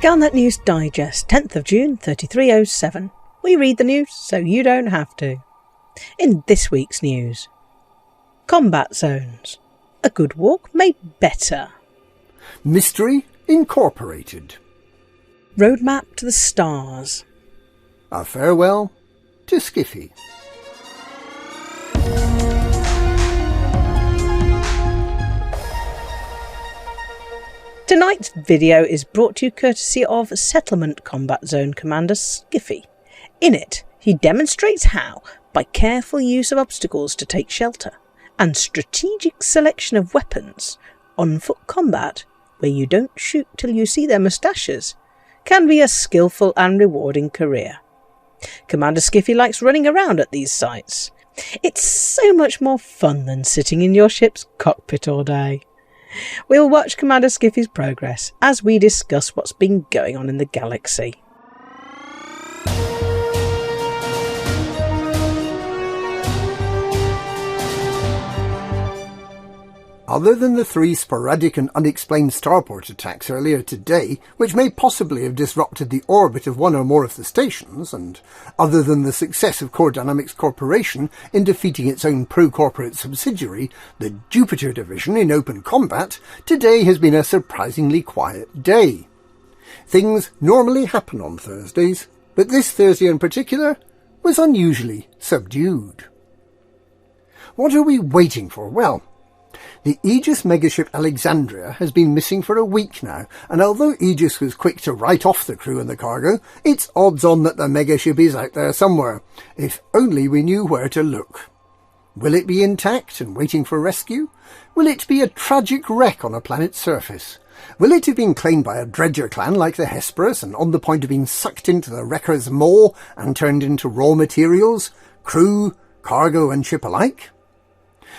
Galnet News Digest, 10th of June 3307. We read the news so you don't have to. In this week's news: combat zones. A good walk made better. Mystery Incorporated. Roadmap to the stars. A farewell to Skiffy. Tonight's video is brought to you courtesy of Settlement Combat Zone Commander Skiffy. In it, he demonstrates how, by careful use of obstacles to take shelter, and strategic selection of weapons, on-foot combat, where you don't shoot till you see their moustaches, can be a skillful and rewarding career. Commander Skiffy likes running around at these sites. It's so much more fun than sitting in your ship's cockpit all day. We'll watch Commander Skiffy's progress as we discuss what's been going on in the galaxy. Other than the 3 sporadic and unexplained starport attacks earlier today, which may possibly have disrupted the orbit of one or more of the stations, and other than the success of Core Dynamics Corporation in defeating its own pro-corporate subsidiary, the Jupiter Division, in open combat, today has been a surprisingly quiet day. Things normally happen on Thursdays, but this Thursday in particular was unusually subdued. What are we waiting for? Well, the Aegis megaship Alexandria has been missing for a week now, and although Aegis was quick to write off the crew and the cargo, it's odds on that the megaship is out there somewhere, if only we knew where to look. Will it be intact and waiting for rescue? Will it be a tragic wreck on a planet's surface? Will it have been claimed by a dredger clan like the Hesperus and on the point of being sucked into the wrecker's maw and turned into raw materials, crew, cargo and ship alike?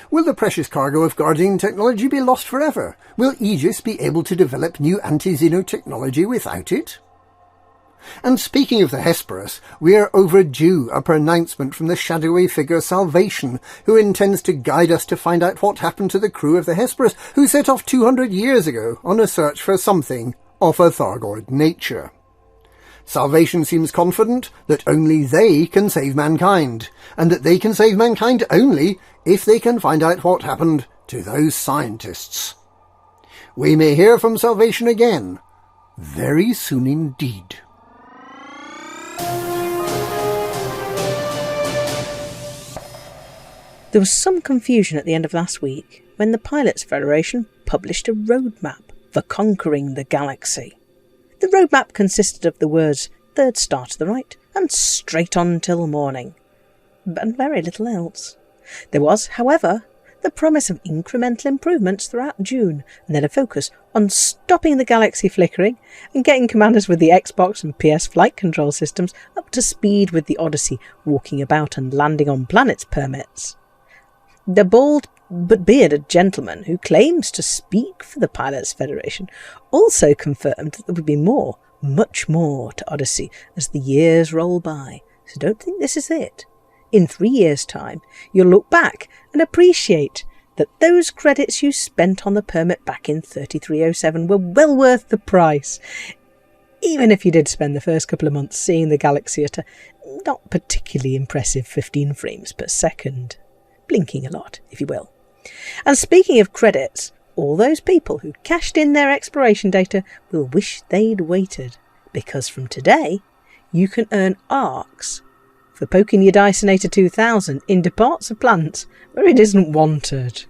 Will the precious cargo of Guardian technology be lost forever? Will Aegis be able to develop new anti-Xeno technology without it? And speaking of the Hesperus, we are overdue a pronouncement from the shadowy figure Salvation, who intends to guide us to find out what happened to the crew of the Hesperus, who set off 200 years ago on a search for something of a Thargoid nature. Salvation seems confident that only they can save mankind, and that they can save mankind only if they can find out what happened to those scientists. We may hear from Salvation again, very soon indeed. There was some confusion at the end of last week when the Pilots Federation published a roadmap for conquering the galaxy. The roadmap consisted of the words "third star to the right" and "straight on till morning," and very little else. There was, however, the promise of incremental improvements throughout June, and then a focus on stopping the galaxy flickering and getting commanders with the Xbox and PS flight control systems up to speed with the Odyssey walking about and landing on planets permits. The bald but bearded gentleman who claims to speak for the Pilots Federation also confirmed that there would be more, much more to Odyssey as the years roll by, so don't think this is it. In 3 years' time, you'll look back and appreciate that those credits you spent on the permit back in 3307 were well worth the price, even if you did spend the first couple of months seeing the galaxy at a not particularly impressive 15 frames per second. Blinking a lot, if you will. And speaking of credits, all those people who cashed in their exploration data will wish they'd waited, because from today you can earn arcs for poking your Dysonator 2000 into parts of planets where it isn't wanted.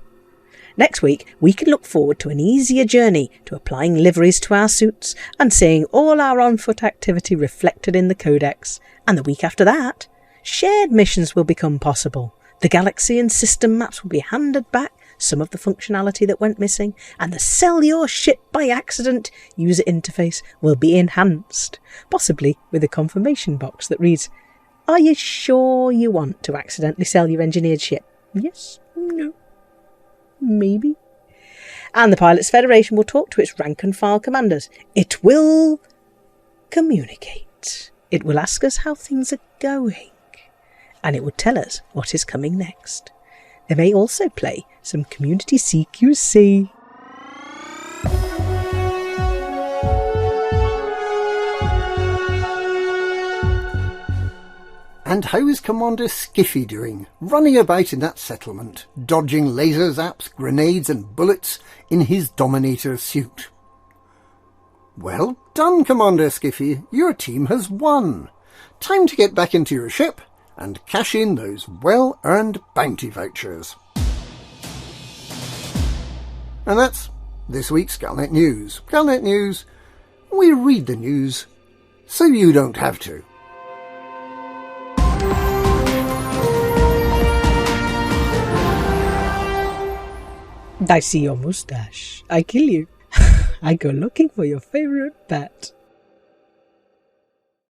Next week we can look forward to an easier journey to applying liveries to our suits and seeing all our on-foot activity reflected in the codex, and the week after that, shared missions will become possible. The galaxy and system maps will be handed back, some of the functionality that went missing, and the sell your ship by accident user interface will be enhanced, possibly with a confirmation box that reads, "Are you sure you want to accidentally sell your engineered ship? Yes? No? Maybe?" And the Pilots Federation will talk to its rank and file commanders. It will communicate. It will ask us how things are going. And it will tell us what is coming next. They may also play some community CQC. And how is Commander Skiffy doing, running about in that settlement, dodging laser zaps, grenades and bullets in his Dominator suit? Well done, Commander Skiffy. Your team has won. Time to get back into your ship and cash in those well-earned bounty vouchers. And that's this week's Galnet News. Galnet News, we read the news so you don't have to. I see your moustache. I kill you. I go looking for your favourite pet.